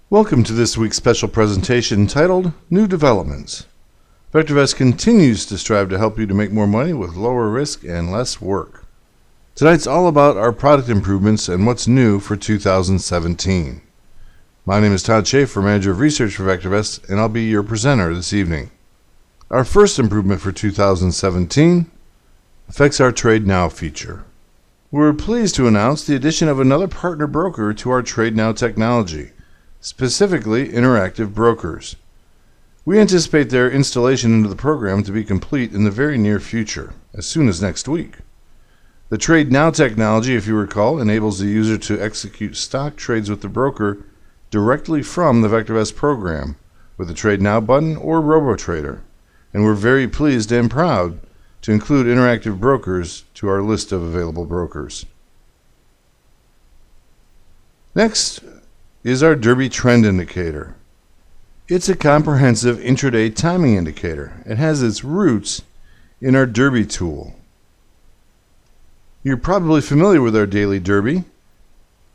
Welcome to this week's special presentation titled New Developments. VectorVest continues to strive to help you to make more money with lower risk and less work. Tonight's all about our product improvements and what's new for 2017. My name is Todd Shaffer, Manager of Research for VectorVest, and I'll be your presenter this evening. Our first improvement for 2017 affects our Trade Now feature. We're pleased to announce the addition of another partner broker to our Trade Now technology, specifically Interactive Brokers. We anticipate their installation into the program to be complete in the very near future, as soon as next week. The Trade Now technology, if you recall, enables the user to execute stock trades with the broker directly from the VectorVest program with the Trade Now button or RoboTrader, and we're very pleased and proud to include Interactive Brokers to our list of available brokers. Next is our Derby Trend Indicator. It's a comprehensive intraday timing indicator. It has its roots in our Derby tool. You're probably familiar with our daily Derby,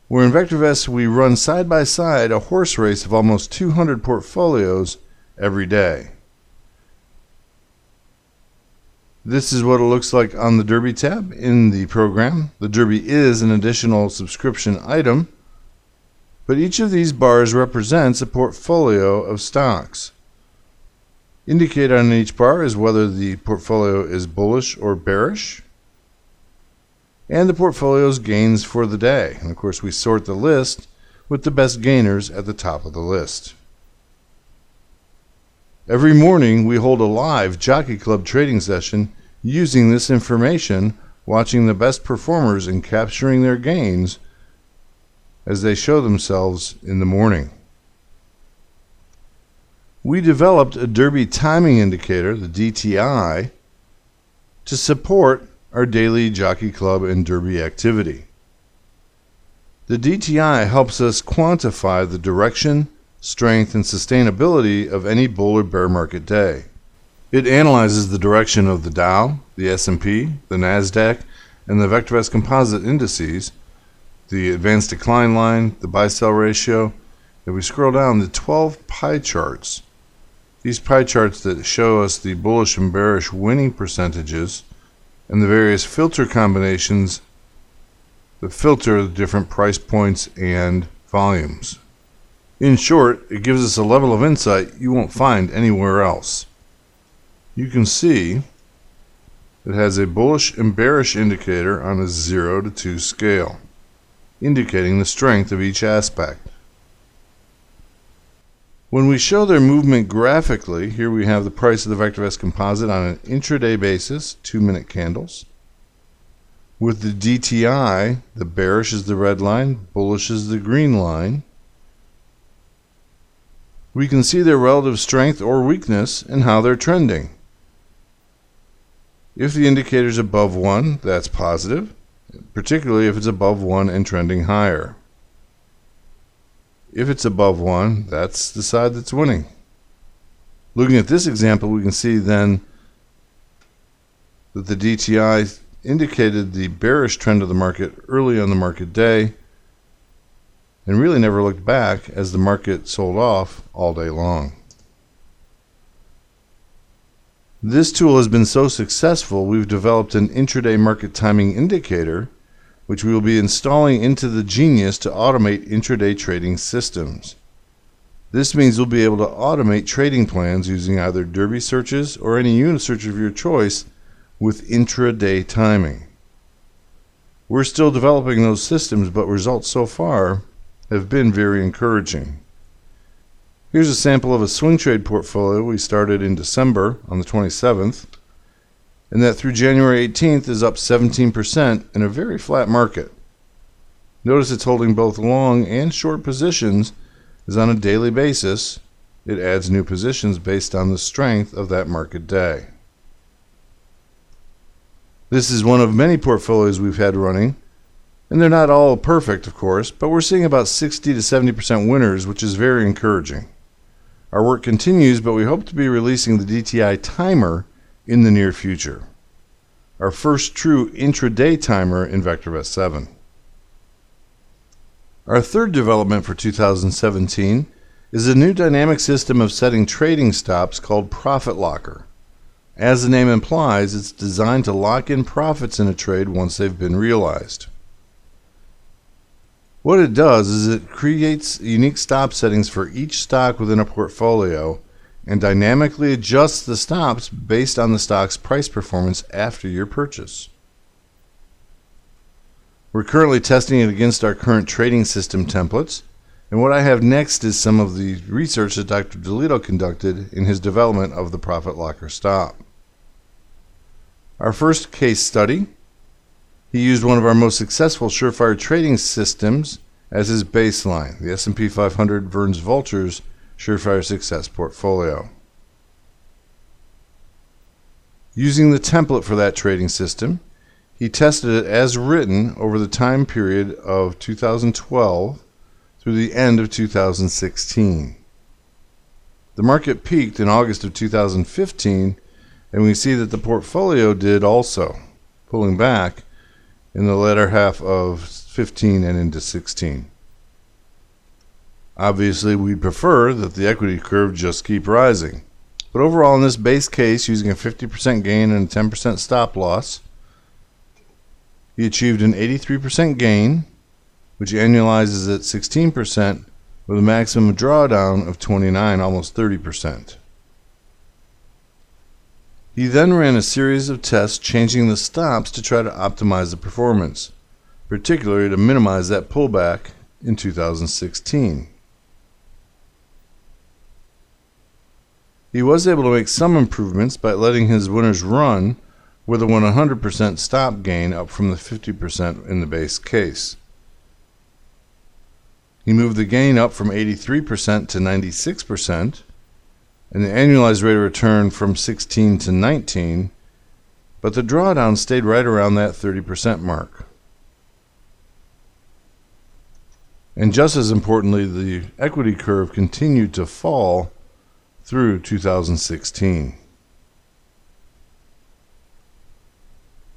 where in VectorVest we run side by side a horse race of almost 200 portfolios every day. This is what it looks like on the Derby tab in the program. The Derby is an additional subscription item, but each of these bars represents a portfolio of stocks. Indicated on each bar is whether the portfolio is bullish or bearish, and the portfolio's gains for the day. And of course, we sort the list with the best gainers at the top of the list. Every morning, we hold a live Jockey Club trading session using this information, watching the best performers and capturing their gains as they show themselves in the morning. We developed a Derby timing indicator, the DTI, to support our daily Jockey Club and Derby activity. The DTI helps us quantify the direction, strength, and sustainability of any bull or bear market day. It analyzes the direction of the Dow, the S&P, the NASDAQ, and the VectorVest composite indices, the advanced decline line, the buy-sell ratio. If we scroll down, the 12 pie charts. These pie charts that show us the bullish and bearish winning percentages and the various filter combinations that filter the different price points and volumes. In short, it gives us a level of insight you won't find anywhere else. You can see it has a bullish and bearish indicator on a 0 to 2 scale, indicating the strength of each aspect. When we show their movement graphically, here we have the price of the VectorVest composite on an intraday basis, 2-minute candles. With the DTI, the bearish is the red line, bullish is the green line. We can see their relative strength or weakness and how they're trending. If the indicator is above 1, that's positive, particularly if it's above 1 and trending higher. If it's above 1, that's the side that's winning. Looking at this example, we can see then that the DTI indicated the bearish trend of the market early on the market day and really never looked back as the market sold off all day long. This tool has been so successful, we've developed an intraday market timing indicator, which we will be installing into the Genius to automate intraday trading systems. This means we'll be able to automate trading plans using either Derby searches or any unit search of your choice with intraday timing. We're still developing those systems, but results so far have been very encouraging. Here's a sample of a swing trade portfolio we started in December on the 27th, and that through January 18th is up 17% in a very flat market. Notice it's holding both long and short positions, as on a daily basis it adds new positions based on the strength of that market day. This is one of many portfolios we've had running, and they're not all perfect, of course, but we're seeing about 60 to 70% winners, which is very encouraging. Our work continues, but we hope to be releasing the DTI timer in the near future, our first true intraday timer in VectorVest 7. Our third development for 2017 is a new dynamic system of setting trading stops called Profit Locker. As the name implies, it's designed to lock in profits in a trade once they've been realized. What it does is it creates unique stop settings for each stock within a portfolio and dynamically adjusts the stops based on the stock's price performance after your purchase. We're currently testing it against our current trading system templates, and what I have next is some of the research that Dr. DeLito conducted in his development of the Profit Locker stop. Our first case study, he used one of our most successful surefire trading systems as his baseline, the S&P 500 Verns Vultures Surefire Success Portfolio. Using the template for that trading system, he tested it as written over the time period of 2012 through the end of 2016. The market peaked in August of 2015, and we see that the portfolio did also, pulling back in the latter half of 15 and into 16. Obviously, we prefer that the equity curve just keep rising. But overall, in this base case, using a 50% gain and a 10% stop loss, he achieved an 83% gain, which annualizes at 16%, with a maximum drawdown of 29, almost 30%. He then ran a series of tests changing the stops to try to optimize the performance, particularly to minimize that pullback in 2016. He was able to make some improvements by letting his winners run with a 100% stop gain up from the 50% in the base case. He moved the gain up from 83% to 96%, and the annualized rate of return from 16 to 19, but the drawdown stayed right around that 30% mark. And just as importantly, the equity curve continued to fall through 2016.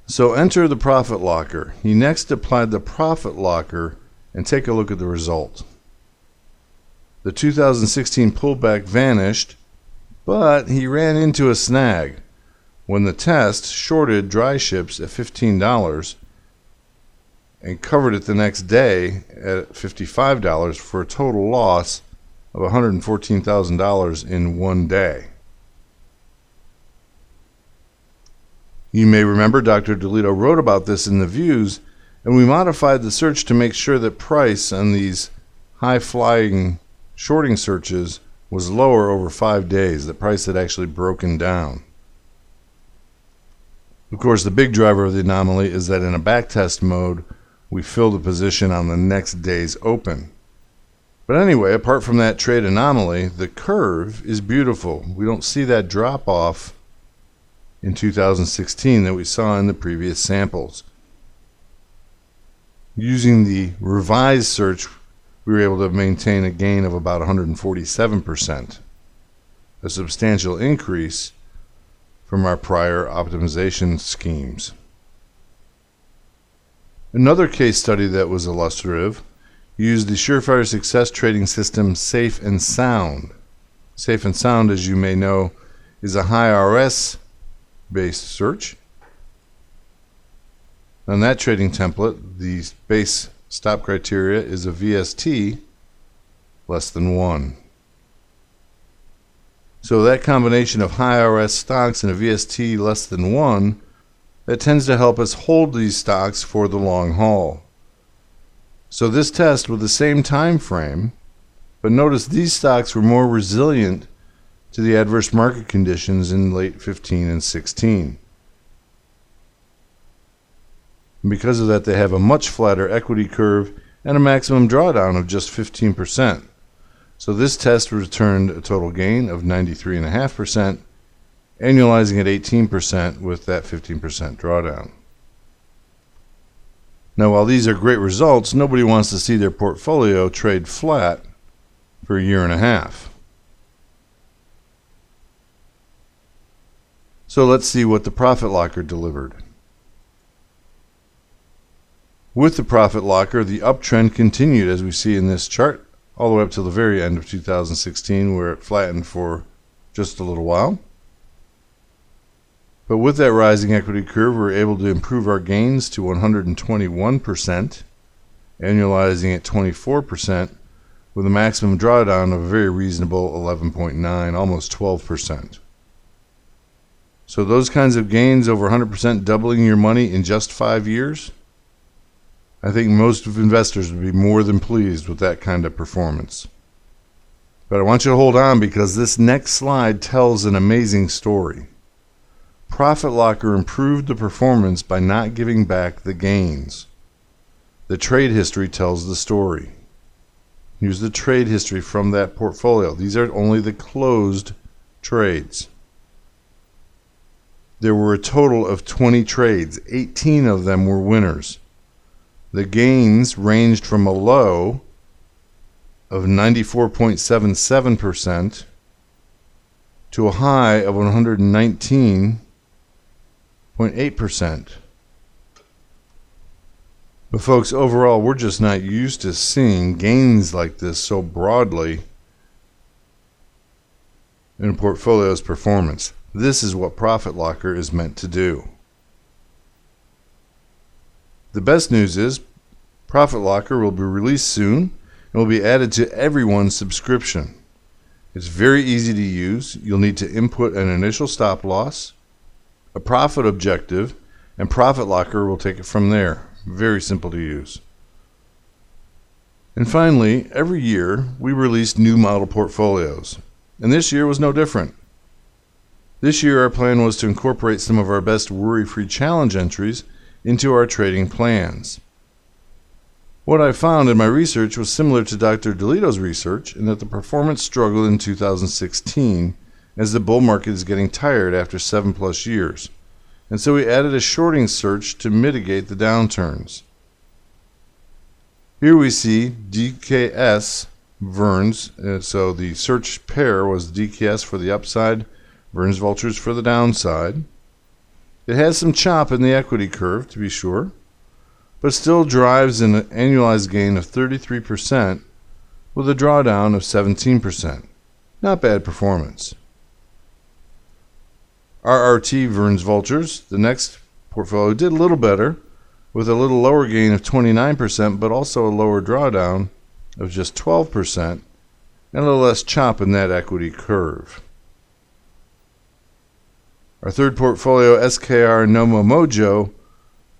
So enter the Profit Locker. He next applied the Profit Locker, and take a look at the result. The 2016 pullback vanished, but he ran into a snag when the test shorted dry ships at $15 and covered it the next day at $55 for a total loss of $114,000 in one day. You may remember Dr. DeLito wrote about this in the views, and we modified the search to make sure that price on these high-flying shorting searches was lower over 5 days. The price had actually broken down. Of course, the big driver of the anomaly is that in a backtest mode, we fill the position on the next day's open. But anyway, apart from that trade anomaly, the curve is beautiful. We don't see that drop off in 2016 that we saw in the previous samples. Using the revised search, we were able to maintain a gain of about 147%, a substantial increase from our prior optimization schemes. Another case study that was illustrative used the Surefire Success trading system Safe and Sound. Safe and Sound, as you may know, is a high RS based search. On that trading template, the base stop criteria is a VST less than 1. So that combination of high RS stocks and a VST less than 1, that tends to help us hold these stocks for the long haul. So this test with the same time frame, but notice these stocks were more resilient to the adverse market conditions in late 15 and 16. And because of that, they have a much flatter equity curve and a maximum drawdown of just 15%. So this test returned a total gain of 93.5%, annualizing at 18% with that 15% drawdown. Now, while these are great results, nobody wants to see their portfolio trade flat for a year and a half. So let's see what the Profit Locker delivered. With the Profit Locker, the uptrend continued as we see in this chart all the way up to the very end of 2016, where it flattened for just a little while. But with that rising equity curve, we were able to improve our gains to 121%, annualizing at 24%, with a maximum drawdown of a very reasonable 11.9, almost 12%. So those kinds of gains, over 100% doubling your money in just 5 years, I think most of investors would be more than pleased with that kind of performance. But I want you to hold on, because this next slide tells an amazing story. Profit Locker improved the performance by not giving back the gains. The trade history tells the story. Here's the trade history from that portfolio. These are only the closed trades. There were a total of 20 trades. 18 of them were winners. The gains ranged from a low of 94.77% to a high of 119.8%. But folks, overall, we're just not used to seeing gains like this so broadly in a portfolio's performance. This is what Profit Locker is meant to do. The best news is Profit Locker will be released soon and will be added to everyone's subscription. It's very easy to use. You'll need to input an initial stop loss, a profit objective, and Profit Locker will take it from there. Very simple to use. And finally, every year we release new model portfolios, and this year was no different. This year our plan was to incorporate some of our best worry-free challenge entries into our trading plans. What I found in my research was similar to Dr. DeLito's research, in that the performance struggled in 2016 as the bull market is getting tired after 7+ years. And so we added a shorting search to mitigate the downturns. Here we see DKS Verns, so the search pair was DKS for the upside, Verns Vultures for the downside. It has some chop in the equity curve, to be sure, but still drives an annualized gain of 33% with a drawdown of 17%. Not bad performance. RRT Verns Vultures, the next portfolio, did a little better with a little lower gain of 29%, but also a lower drawdown of just 12% and a little less chop in that equity curve. Our third portfolio, SKR Nomo Mojo,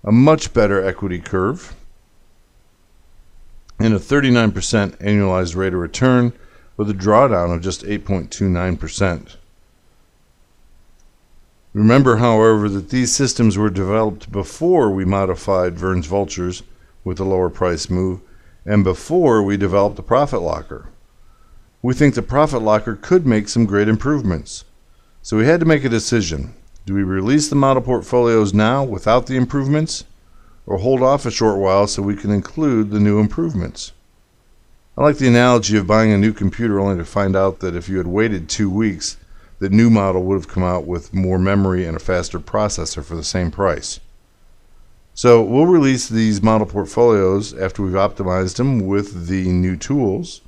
a much better equity curve and a 39% annualized rate of return with a drawdown of just 8.29%. Remember, however, that these systems were developed before we modified Verns Vultures with the lower price move and before we developed the Profit Locker. We think the Profit Locker could make some great improvements. So we had to make a decision. Do we release the model portfolios now without the improvements, or hold off a short while so we can include the new improvements? I like the analogy of buying a new computer only to find out that if you had waited 2 weeks, the new model would have come out with more memory and a faster processor for the same price. So we'll release these model portfolios after we've optimized them with the new tools,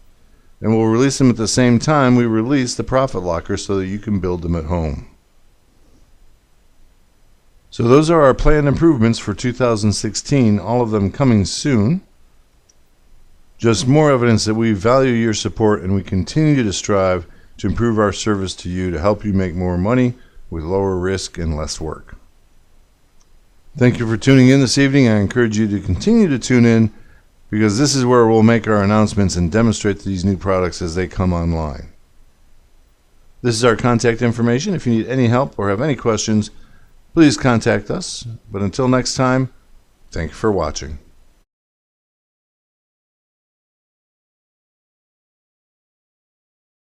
and we'll release them at the same time we release the Profit Locker so that you can build them at home. So those are our planned improvements for 2016, all of them coming soon. Just more evidence that we value your support and we continue to strive to improve our service to you to help you make more money with lower risk and less work. Thank you for tuning in this evening. I encourage you to continue to tune in, because this is where we'll make our announcements and demonstrate these new products as they come online. This is our contact information. If you need any help or have any questions, please contact us. But until next time, thank you for watching.